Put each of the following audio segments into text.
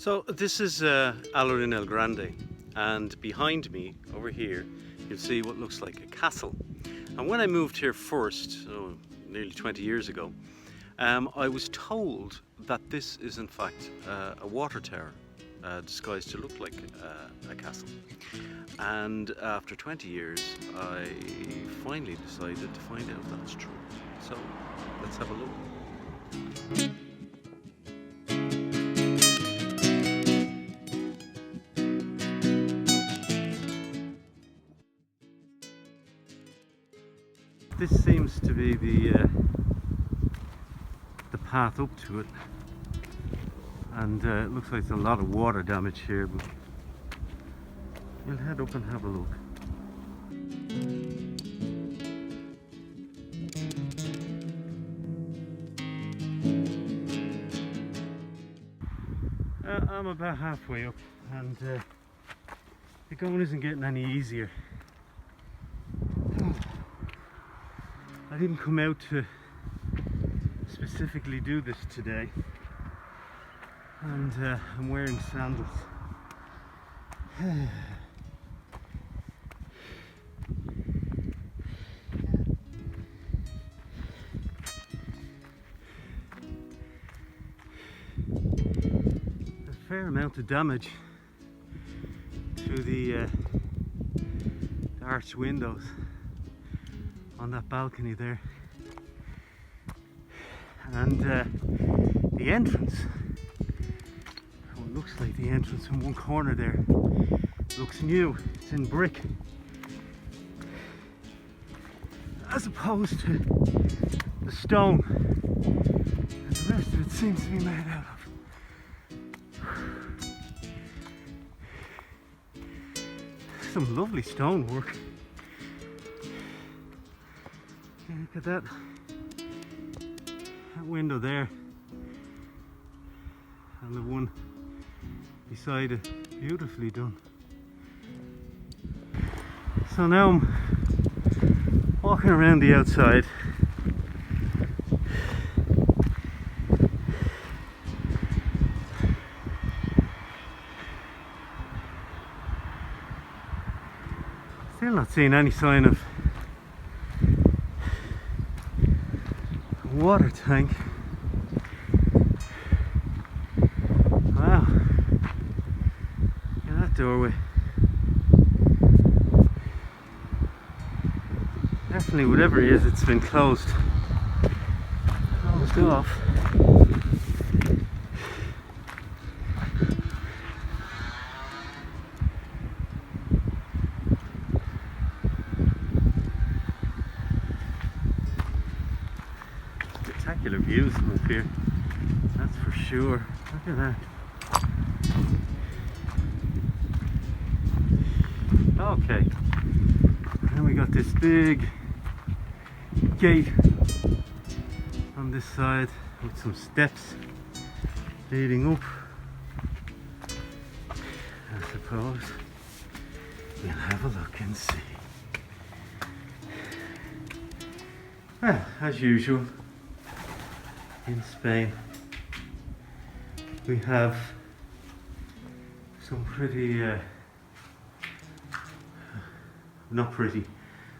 So this is Almond El Grande, and behind me over here you'll see what looks like a castle. And when I moved here first, nearly 20 years ago, I was told that this is in fact a water tower disguised to look like a castle. And after 20 years I finally decided to find out if that's true. So let's have a look. This seems to be the path up to it, and it looks like there's a lot of water damage here, but we'll head up and have a look. I'm about halfway up, and the going isn't getting any easier. I didn't come out to specifically do this today, and I'm wearing sandals. A fair amount of damage to the arched windows on that balcony there, and the entrance, what looks like the entrance in one corner there, looks new. It's in brick as opposed to the stone, and the rest of it seems to be made out of some lovely stonework. Look at that window there, and the one beside it, beautifully done. So now I'm walking around the outside. Still not seeing any sign of water tank. Wow, look at that doorway. Definitely, whatever it is, it's been closed off. Spectacular views from up here, that's for sure. Look at that. Okay, and we got this big gate on this side with some steps leading up. I suppose we'll have a look and see. Well, as usual in Spain, we have some pretty not pretty,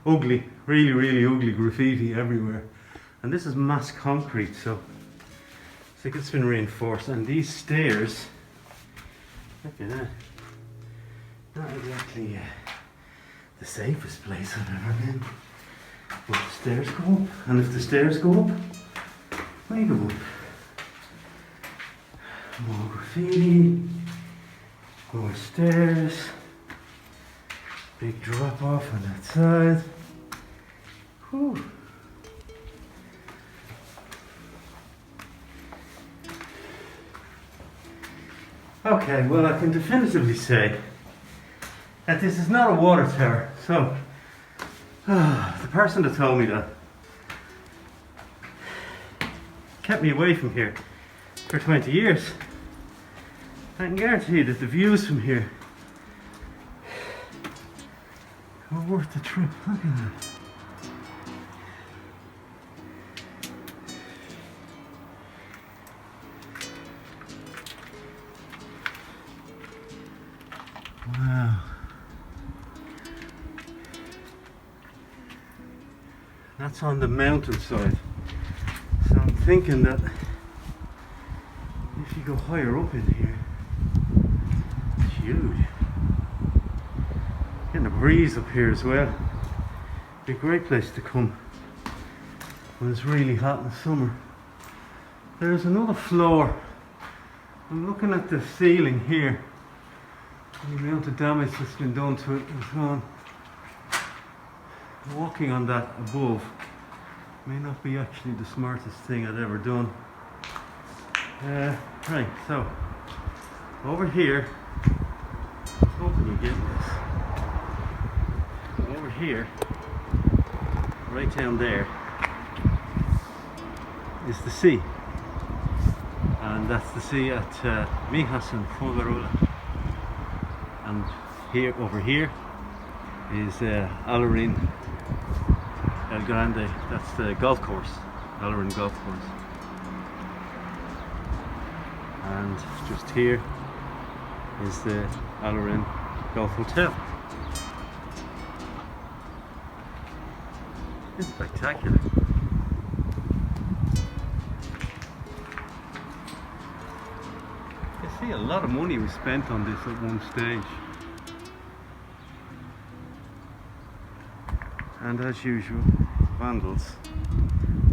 ugly, really ugly graffiti everywhere, and this is mass concrete, so it's like it's been reinforced. And these stairs, look at that, not exactly the safest place I've ever been, but the stairs go up, and if the stairs go up, we go up. More graffiti, more stairs, big drop off on that side. Whew. Okay, well, I can definitively say that this is not a water tower. So the person that told me that kept me away from here for 20 years. I can guarantee you that the views from here are worth the trip. Look at that. that's on the mountainside. So I'm thinking that if you go higher up in here, it's huge. Getting a breeze up here as well. Be a great place to come when it's really hot in the summer. There's another floor. I'm looking at the ceiling here. The amount of damage that's been done to it and so on. Walking on that above may not be actually the smartest thing I've ever done. Right, so over here, hoping you get this. Over here, right down there, is the sea. And that's the sea at Nieves and Fuengirola. And here, over here, is Almond El Grande. That's the golf course, Almond golf course. And just here is the Almond Golf Hotel. It's spectacular. You see, a lot of money was spent on this at one stage. And as usual, vandals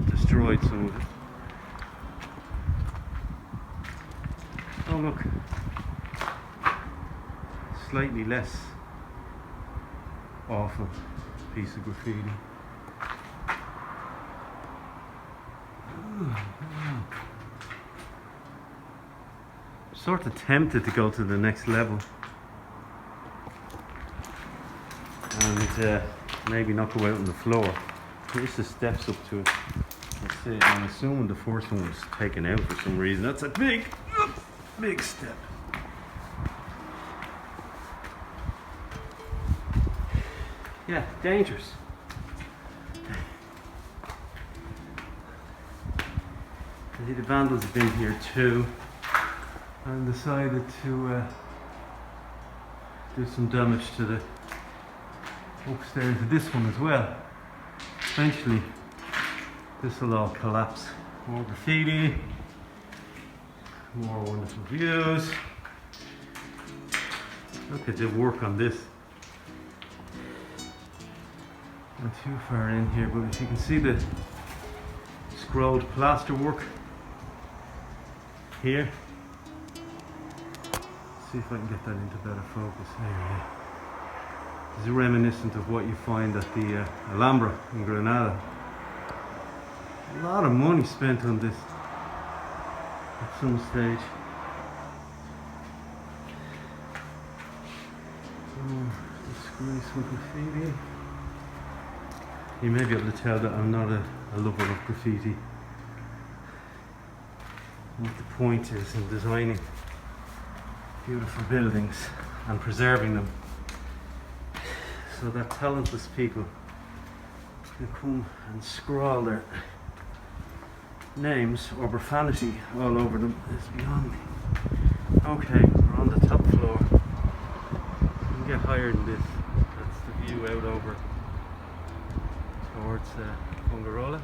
destroyed some of it. Oh look, slightly less awful piece of graffiti. Sort of tempted to go to the next level and maybe not go out on the floor. Here's the steps up to it. Let's see, I'm assuming the first one was taken out for some reason. That's a big step. Yeah, dangerous. I see the vandals have been here too and decided to do some damage to the upstairs of this one as well. Eventually this will all collapse. More graffiti, more wonderful views. Look at the work on this. Not too far in here, but if you can see the scrolled plaster work here. See if I can get that into better focus. There. This is reminiscent of what you find at the Alhambra in Granada. A lot of money spent on this at some stage. Disgrace with graffiti. You may be able to tell that I'm not a lover of graffiti. What the point is in designing beautiful buildings and preserving them so that talentless people can come and scrawl their names or profanity all over them is beyond me. Okay, we're on the top floor. You can get higher than this. That's the view out over towards Fuengirola.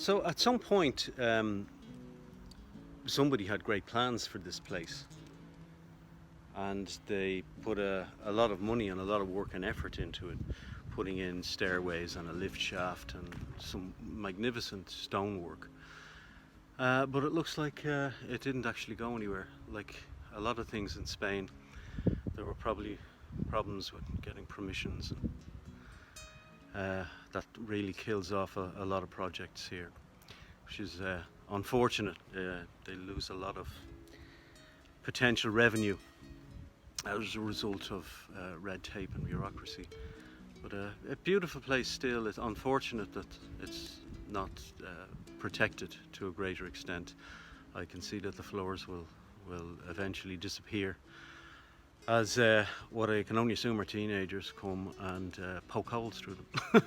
So at some point, somebody had great plans for this place, and they put a lot of money and a lot of work and effort into it, putting in stairways and a lift shaft and some magnificent stonework. But it looks like it didn't actually go anywhere. Like a lot of things in Spain, there were probably problems with getting permissions, and that really kills off a lot of projects here, which is unfortunate. They lose a lot of potential revenue as a result of red tape and bureaucracy. But a beautiful place still. It's unfortunate that it's not protected to a greater extent. I can see that the floors will eventually disappear as what I can only assume are teenagers come and poke holes through them.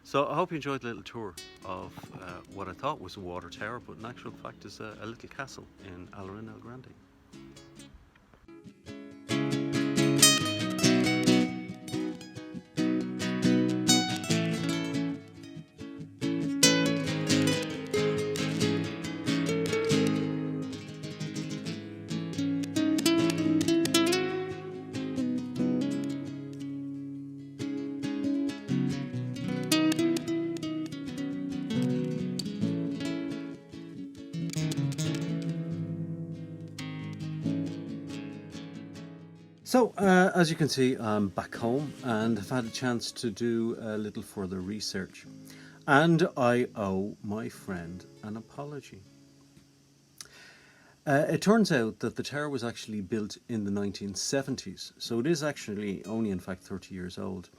So I hope you enjoyed the little tour of what I thought was a water tower, but in actual fact is a little castle in Almond el Grande. So, as you can see, I'm back home and have had a chance to do a little further research. And I owe my friend an apology. It turns out that the tower was actually built in the 1970s, so it is actually only in fact 30 years old,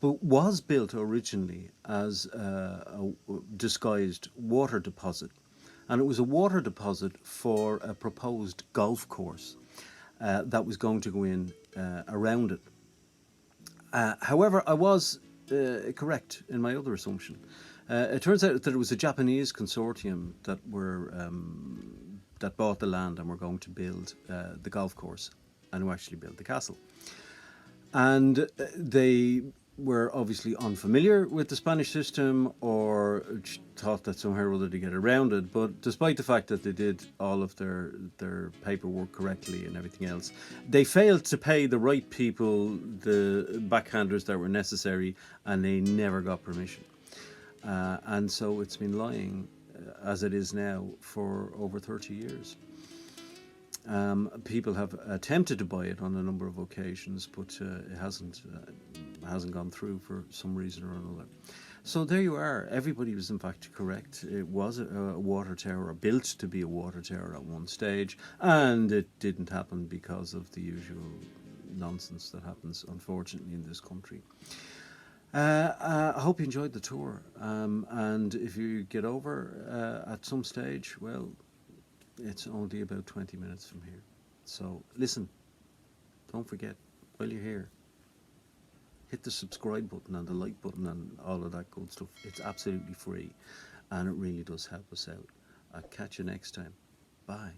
but was built originally as a disguised water deposit. And it was a water deposit for a proposed golf course that was going to go in around it. However, I was correct in my other assumption. It turns out that it was a Japanese consortium that bought the land and were going to build the golf course, and who actually built the castle. And they were obviously unfamiliar with the Spanish system, or thought that somehow or other to get around it. But despite the fact that they did all of their paperwork correctly and everything else, they failed to pay the right people the backhanders that were necessary, and they never got permission. And so it's been lying as it is now for over 30 years. People have attempted to buy it on a number of occasions, but it hasn't gone through for some reason or another. So there you are. Everybody was in fact correct. It was a water tower, or built to be a water tower at one stage, and it didn't happen because of the usual nonsense that happens, unfortunately, in this country. I hope you enjoyed the tour, and if you get over at some stage, well, it's only about 20 minutes from here. So listen, don't forget, while you're here, hit the subscribe button and the like button and all of that good stuff. It's absolutely free, and it really does help us out. I'll catch you next time. Bye.